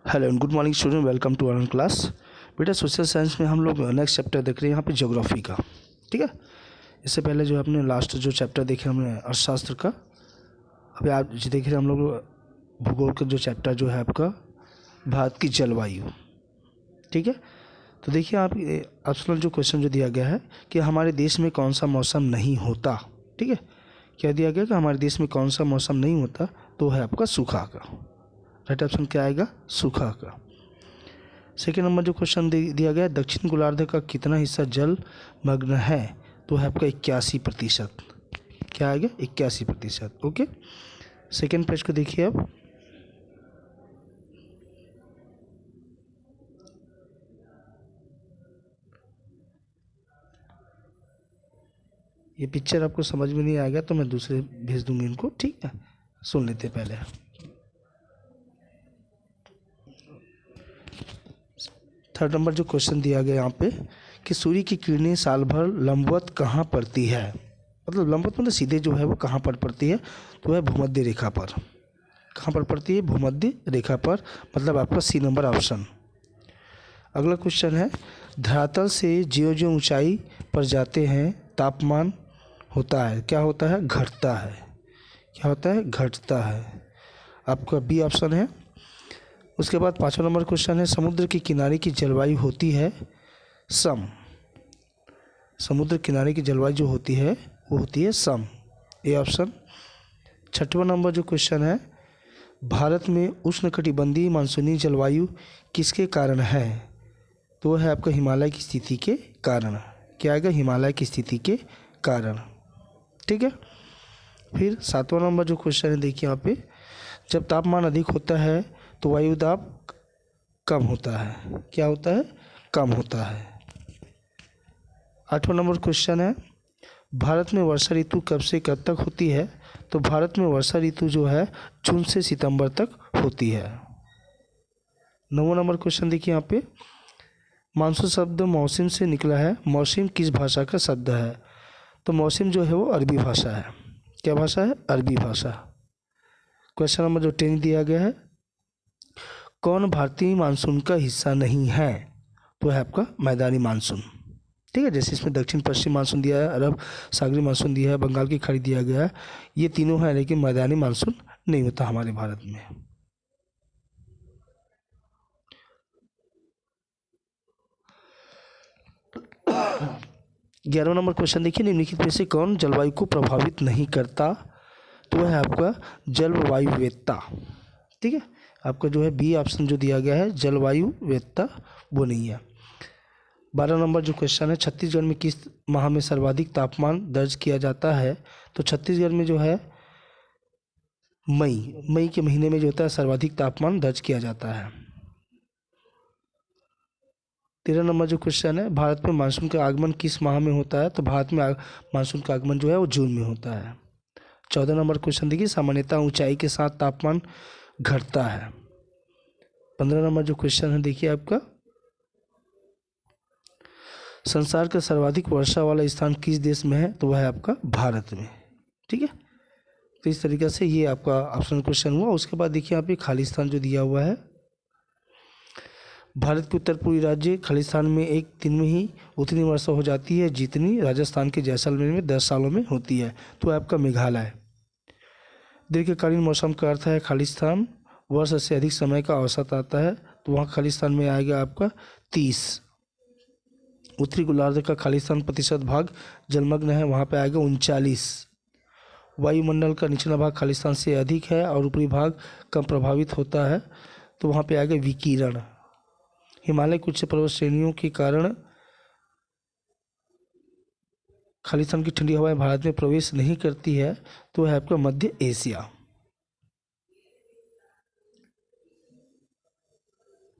Hello and good morning student, welcome to online class. बेटा social science में हम लोग नेक्स्ट चैप्टर देख रहे हैं यहाँ पे ज्योग्राफी का। ठीक है, इससे पहले जो आपने लास्ट जो चैप्टर देखे हमने अर्थशास्त्र का, अभी आप जो देख रहे हैं हम लोग भूगोल का जो चैप्टर जो है आपका भारत की जलवायु। ठीक है, तो देखिए आप ऑप्शनल जो क्वेश्चन जो दिया गया है कि हमारे देश में कौन सा मौसम नहीं होता। ठीक है, क्या दिया गया कि हमारे देश में कौन सा मौसम नहीं होता, तो है आपका सूखा का। राइट ऑप्शन क्या आएगा? सूखा का। सेकेंड नंबर जो क्वेश्चन दिया गया है, दक्षिण गोलार्ध का कितना हिस्सा जल मग्न है, तो है आपका 81%। क्या आएगा? 81%। ओके, सेकेंड पेज को देखिए अब। ये पिक्चर आपको समझ में नहीं आएगा तो मैं दूसरे भेज दूंगी इनको। ठीक है, सुन लेते पहले। थर्ड नंबर जो क्वेश्चन दिया गया यहाँ पे कि सूर्य की किरणें साल भर लंबवत कहाँ पड़ती है, मतलब लंबवत मतलब सीधे जो है वो कहाँ पर पड़ती है, तो है भूमध्य रेखा पर। कहाँ पर पड़ती है? भूमध्य रेखा पर, मतलब आपका सी नंबर ऑप्शन। अगला क्वेश्चन है, धरातल से ज्यों ज्यों ऊंचाई पर जाते हैं तापमान होता है, क्या होता है? घटता है। क्या होता है? घटता है। आपका बी ऑप्शन है। उसके बाद पाँचवा नंबर क्वेश्चन है, समुद्र के किनारे की जलवायु होती है सम। समुद्र किनारे की जलवायु जो होती है वो होती है सम, ए ऑप्शन। छठवां नंबर जो क्वेश्चन है, भारत में उष्णकटिबंधीय मानसूनी जलवायु किसके कारण है, तो है आपका हिमालय की स्थिति के कारण। क्या आएगा? हिमालय की स्थिति के कारण। ठीक है, फिर सातवां नंबर जो क्वेश्चन है देखिए यहाँ पे, जब तापमान अधिक होता है तो वायु दाब कम होता है। क्या होता है? कम होता है। आठवां नंबर क्वेश्चन है, भारत में वर्षा ऋतु कब से कब तक होती है, तो भारत में वर्षा ऋतु जो है जून से सितंबर तक होती है। नौवां नंबर क्वेश्चन देखिए यहाँ पे, मानसून शब्द मौसम से निकला है, मौसम किस भाषा का शब्द है, तो मौसम जो है वो अरबी भाषा है। क्या भाषा है? अरबी भाषा। क्वेश्चन नंबर जो 10 दिया गया है, कौन भारतीय मानसून का हिस्सा नहीं है, तो है आपका मैदानी मानसून। ठीक है, जैसे इसमें दक्षिण पश्चिम मानसून दिया है, अरब सागरी मानसून दिया है, बंगाल की खाड़ी दिया गया है, ये तीनों है, लेकिन मैदानी मानसून नहीं होता हमारे भारत में। ग्यारहवां नंबर क्वेश्चन देखिए, निम्नलिखित में से कौन जलवायु को प्रभावित नहीं करता, तो है आपका जलवायुवेत्ता। ठीक है, आपका जो है बी ऑप्शन जो दिया गया है जलवायुवेत्ता, वो नहीं है। 12 नंबर जो क्वेश्चन है, छत्तीसगढ़ में किस माह में सर्वाधिक तापमान दर्ज किया जाता है, तो छत्तीसगढ़ में जो है मई के महीने में जो होता है सर्वाधिक तापमान दर्ज किया जाता है। 13 नंबर जो क्वेश्चन है, भारत में मानसून का आगमन किस माह में होता है, तो भारत में मानसून का आगमन जो है वो जून में होता है। 14 नंबर क्वेश्चन देखिए, सामान्यतः ऊंचाई के साथ तापमान घटता है। 15 नंबर जो क्वेश्चन है देखिए आपका, संसार का सर्वाधिक वर्षा वाला स्थान किस देश में है, तो वह है आपका भारत में। ठीक है, तो इस तरीके से ये आपका ऑप्शनल क्वेश्चन हुआ। उसके बाद देखिए यहाँ पे खालिस्तान जो दिया हुआ है, भारत के उत्तर पूर्वी राज्य खालिस्तान में एक दिन में ही उतनी वर्षा हो जाती है जितनी राजस्थान के जैसलमेर में 10 सालों में होती है, तो आपका मेघालय। दीर्घकालीन मौसम का अर्थ है खालिस्तान वर्ष से अधिक समय का औसत आता है, तो वहाँ खालिस्तान में आएगा आपका 30। उत्तरी गोलार्ध का खालिस्तान प्रतिशत भाग जलमग्न है, वहाँ पे आएगा 39। वायुमंडल का निचला भाग खालिस्तान से अधिक है और ऊपरी भाग कम प्रभावित होता है, तो वहाँ पे आएगा विकिरण। हिमालय की उच्च पर्वत श्रेणियों के कारण खालिस्तान की ठंडी हवाएं भारत में प्रवेश नहीं करती है, तो है आपका मध्य एशिया।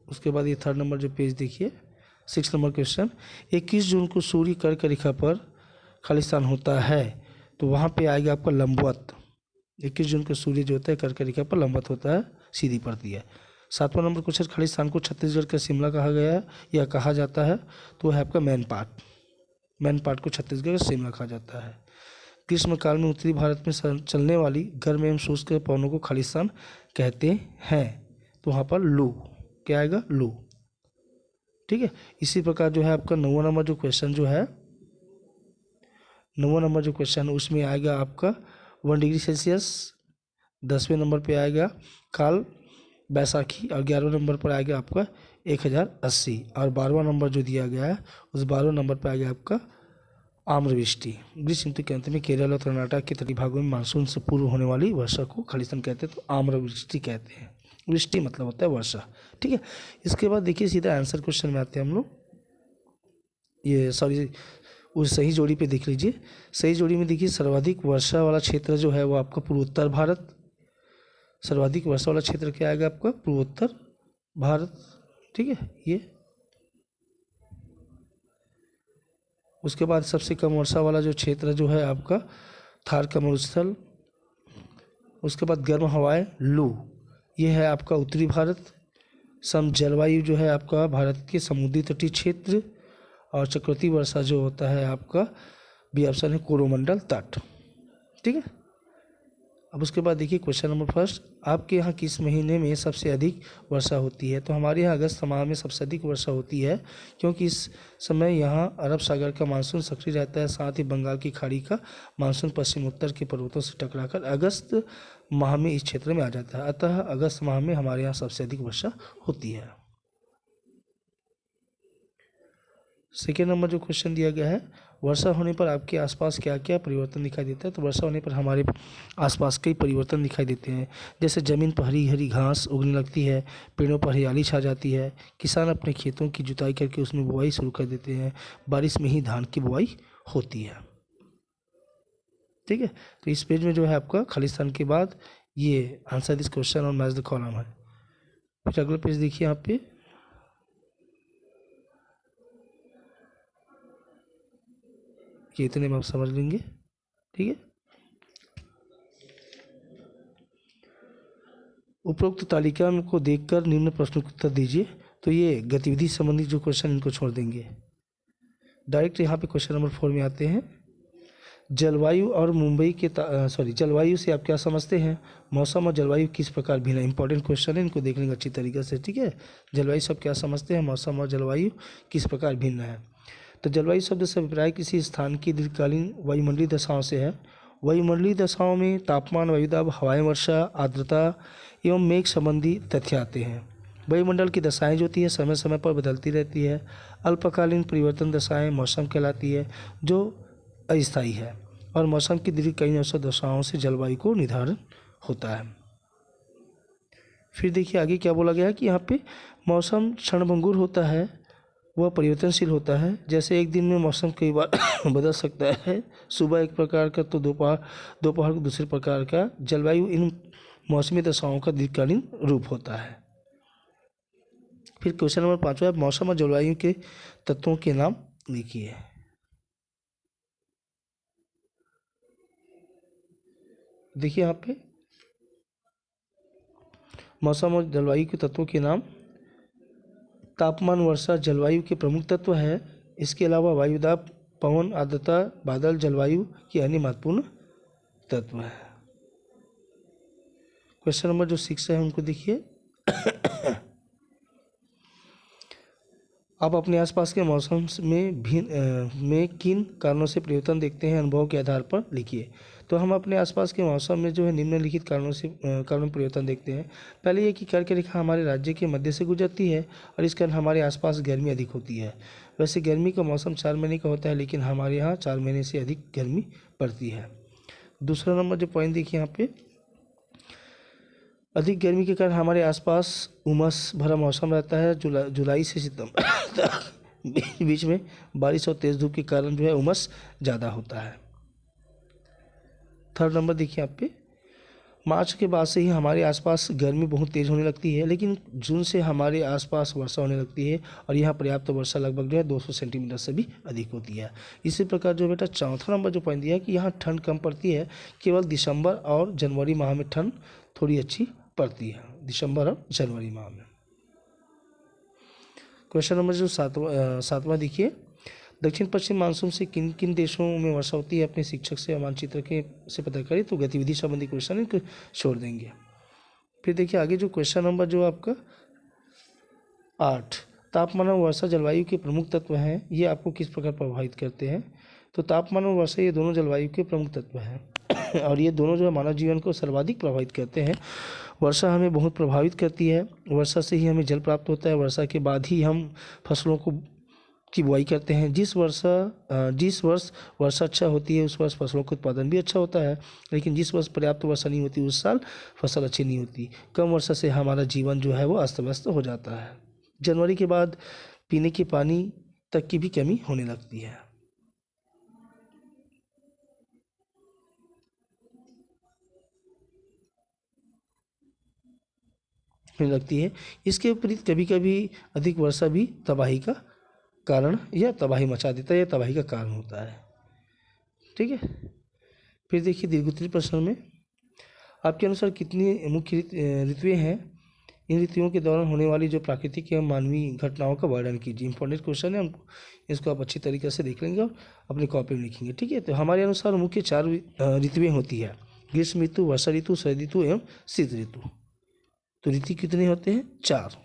उसके बाद ये थर्ड नंबर जो पेज देखिए, 6 नंबर क्वेश्चन, 21 जून को सूर्य कर्क रेखा पर खालिस्तान होता है, तो वहाँ पे आएगा आपका लंबवत। 21 जून को सूर्य जो होता है कर्क रेखा पर लंबवत होता है, सीधी पड़ती है। 7वां नंबर क्वेश्चन, खालिस्तान को छत्तीसगढ़ का शिमला कहा गया है या कहा जाता है, तो है आपका मैन पार्ट को छत्तीसगढ़ का शिमला कहा जाता है। ग्रीष्मकाल में उत्तरी भारत में चलने वाली गर्म एवं शुष्क पवनों को खालिस्तान कहते हैं, तो वहाँ पर लू। क्या आएगा, लू। ठीक है, इसी प्रकार जो है आपका 9वां नंबर जो क्वेश्चन जो है, 9वां नंबर जो क्वेश्चन है उसमें आएगा आपका 1 डिग्री सेल्सियस। 10वें नंबर पे आएगा काल बैसाखी और 11वें नंबर पर आएगा आपका 1080 और 12वां नंबर जो दिया गया है उस 12वें नंबर पर आएगा आपका आम्रवृष्टि। ग्रीष्म ऋतु के अंत में केरल और कर्नाटक के तटीय भागों में मानसून से पूर्व होने वाली वर्षा को खालिस्तान कहते हैं, तो आम्रवृष्टि कहते हैं। वृष्टि मतलब होता है वर्षा। ठीक है, इसके बाद देखिए सीधा आंसर क्वेश्चन में आते हैं हम लोग। ये सॉरी, उस सही जोड़ी पे देख लीजिए। सही जोड़ी में देखिए सर्वाधिक वर्षा वाला क्षेत्र जो है वो आपका पूर्वोत्तर भारत। सर्वाधिक वर्षा वाला क्षेत्र क्या आएगा आपका, पूर्वोत्तर भारत। ठीक है, ये उसके बाद सबसे कम वर्षा वाला जो क्षेत्र जो है आपका थार का मरुस्थल। उसके बाद गर्म हवाएं लू, ये है आपका उत्तरी भारत। सम जलवायु जो है आपका भारत के समुद्री तटीय क्षेत्र। और चक्रवाती वर्षा जो होता है आपका बी ऑप्शन है कोरोमंडल तट। ठीक है, अब उसके बाद देखिए क्वेश्चन नंबर फर्स्ट, आपके यहाँ किस महीने में सबसे अधिक वर्षा होती है। तो हमारे यहाँ अगस्त माह में सबसे अधिक वर्षा होती है, क्योंकि इस समय यहाँ अरब सागर का मानसून सक्रिय रहता है, साथ ही बंगाल की खाड़ी का मानसून पश्चिम उत्तर के पर्वतों से टकराकर अगस्त माह में इस क्षेत्र में आ जाता है। अतः अगस्त माह में हमारे यहाँ सबसे अधिक वर्षा होती है। सेकेंड नंबर जो क्वेश्चन दिया गया है, वर्षा होने पर आपके आसपास क्या क्या परिवर्तन दिखाई देता है। तो वर्षा होने पर हमारे आसपास कई परिवर्तन दिखाई देते हैं, जैसे ज़मीन पर हरी हरी घास उगने लगती है, पेड़ों पर हरियाली छा जाती है, किसान अपने खेतों की जुताई करके उसमें बुआई शुरू कर देते हैं, बारिश में ही धान की बुआई होती है। ठीक है, तो इस पेज में जो है आपका खालिस्तान के बाद ये आंसर दिस क्वेश्चन और मैच द कॉलम है। फिर अगला पेज देखिए यहाँ पे, ये इतने में आप समझ लेंगे। ठीक है, उपरोक्त तालिका को देखकर निम्न प्रश्न का उत्तर दीजिए। तो ये गतिविधि संबंधी जो क्वेश्चन इनको छोड़ देंगे, डायरेक्ट यहाँ पे क्वेश्चन नंबर 4 में आते हैं। जलवायु और मुंबई के जलवायु से आप क्या समझते हैं। मौसम और जलवायु किस प्रकार भिन्न है। इंपॉर्टेंट क्वेश्चन है, इनको देख लेंगे अच्छी तरीके से। ठीक है, जलवायु से आप क्या समझते हैं, मौसम और जलवायु किस प्रकार भिन्न है। तो जलवायु शब्द से अभिप्राय किसी स्थान की दीर्घकालीन वायुमंडलीय दशाओं से है। वायुमंडलीय दशाओं में तापमान, वायुदाब, हवाएं, वर्षा, आर्द्रता एवं मेघ संबंधी तथ्य आते हैं। वायुमंडल की दशाएं जो होती है समय समय पर बदलती रहती है। अल्पकालीन परिवर्तन दशाएं मौसम कहलाती है, जो अस्थायी है, और मौसम की दीर्घकालीन औसत दशाओं से जलवायु को निर्धारण होता है। फिर देखिए आगे क्या बोला गया है कि यहाँ पे मौसम क्षणभंगुर होता है, वह परिवर्तनशील होता है। जैसे एक दिन में मौसम कई बार बदल सकता है, सुबह एक प्रकार का तो दोपहर को दूसरे प्रकार का। जलवायु इन मौसमी दशाओं का दीर्घकालीन रूप होता है। फिर क्वेश्चन नंबर 5 है, मौसम और जलवायु के तत्वों के नाम लिखिए। देखिए यहाँ पे मौसम और जलवायु के तत्वों के नाम, तापमान, वर्षा जलवायु के प्रमुख तत्व है। इसके अलावा वायुदाब, पवन, आर्द्रता, बादल जलवायु की अन्य महत्वपूर्ण तत्व है। क्वेश्चन नंबर जो 6 है उनको देखिए। आप अपने आसपास के मौसम में किन कारणों से परिवर्तन देखते हैं, अनुभव के आधार पर लिखिए। तो हम अपने आसपास के मौसम में जो है निम्नलिखित कारणों परिवर्तन देखते हैं। पहले ये कि कर्क रेखा हमारे राज्य के मध्य से गुजरती है और इस कारण हमारे आसपास गर्मी अधिक होती है। वैसे गर्मी का मौसम 4 महीने का होता है, लेकिन हमारे यहाँ 4 महीने से अधिक गर्मी पड़ती है। दूसरा नंबर जो पॉइंट देखिए यहाँ पे, अधिक गर्मी के कारण हमारे आसपास उमस भरा मौसम रहता है। जुलाई से सितंबर बीच में बारिश और तेज़ धूप के कारण जो है उमस ज़्यादा होता है। थर्ड नंबर देखिए आप पे, मार्च के बाद से ही हमारे आसपास गर्मी बहुत तेज़ होने लगती है, लेकिन जून से हमारे आसपास वर्षा होने लगती है और यहाँ पर्याप्त वर्षा लगभग जो है 200 सेंटीमीटर से भी अधिक होती है। इसी प्रकार जो बेटा चौथा नंबर जो पॉइंट दिया है कि यहाँ ठंड कम पड़ती है, केवल दिसंबर और जनवरी माह में ठंड थोड़ी अच्छी पड़ती है, दिसंबर और जनवरी माह में। क्वेश्चन नंबर जो सातवां देखिए, दक्षिण पश्चिम मानसून से किन किन देशों में वर्षा होती है, अपने शिक्षक से मानचित्र के से पता करें। तो गतिविधि संबंधी क्वेश्चन इनको छोड़ देंगे। फिर देखिए आगे जो क्वेश्चन नंबर जो आपका 8, तापमान और वर्षा जलवायु के प्रमुख तत्व हैं, ये आपको किस प्रकार प्रभावित करते हैं? तो तापमान और वर्षा ये दोनों जलवायु के प्रमुख तत्व हैं और ये दोनों जो है मानव जीवन को सर्वाधिक प्रभावित करते हैं। वर्षा हमें बहुत प्रभावित करती है, वर्षा से ही हमें जल प्राप्त होता है, वर्षा के बाद ही हम फसलों को की बुआई करते हैं। जिस वर्ष वर्षा अच्छा होती है उस वर्ष फसलों का उत्पादन भी अच्छा होता है, लेकिन जिस वर्ष पर्याप्त वर्षा नहीं होती उस साल फसल अच्छी नहीं होती। कम वर्षा से हमारा जीवन जो है वो अस्त व्यस्त हो जाता है। जनवरी के बाद पीने के पानी तक की भी कमी होने लगती है। होने लगती है। इसके विपरीत कभी कभी अधिक वर्षा भी तबाही का कारण या तबाही मचा देता है या तबाही का कारण होता है। ठीक है। फिर देखिए दीर्घोत्तरीय प्रश्न में आपके अनुसार कितनी मुख्य ऋतुएं हैं? इन ऋतुओं के दौरान होने वाली जो प्राकृतिक एवं मानवीय घटनाओं का वर्णन कीजिए। इंपॉर्टेंट क्वेश्चन है, हम इसको आप अच्छी तरीके से देख लेंगे और अपनी कॉपी में लिखेंगे। ठीक है। तो हमारे अनुसार मुख्य 4 ऋतुएं होती है, ग्रीष्म ऋतु, वर्षा ऋतु, शरद ऋतु एवं शीत ऋतु। तो ऋतु कितने होते हैं? 4।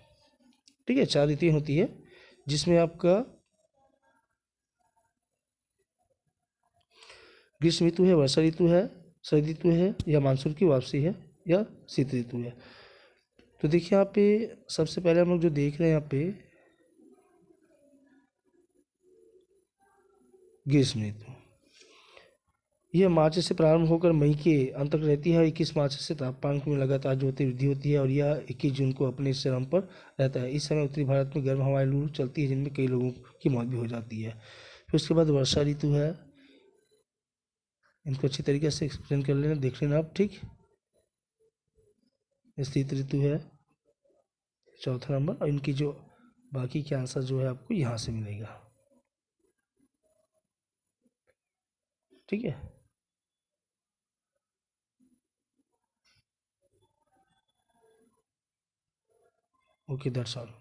ठीक है, 4 ऋतुएं होती है जिसमें आपका ग्रीष्म ऋतु है, वर्षा ऋतु है, शरद ऋतु है या मानसून की वापसी है या शीत ऋतु है। तो देखिए यहाँ पे सबसे पहले हम लोग जो देख रहे हैं यहाँ पे ग्रीष्म ऋतु, यह मार्च से प्रारंभ होकर मई के अंत तक रहती है। 21 मार्च से तापमान में लगातार जो होती वृद्धि होती है और यह 21 जून को अपने चरम पर रहता है। इस समय उत्तरी भारत में गर्म हवाएं लू चलती है जिनमें कई लोगों की मौत भी हो जाती है। फिर उसके बाद वर्षा ऋतु है, इनको अच्छी तरीके से एक्सप्लेन कर लेना, देख लेना आप। ठीक, शीत ऋतु है चौथा नंबर, और इनकी जो बाकी के आंसर जो है आपको यहाँ से मिलेगा। ठीक है। Okay, that's all.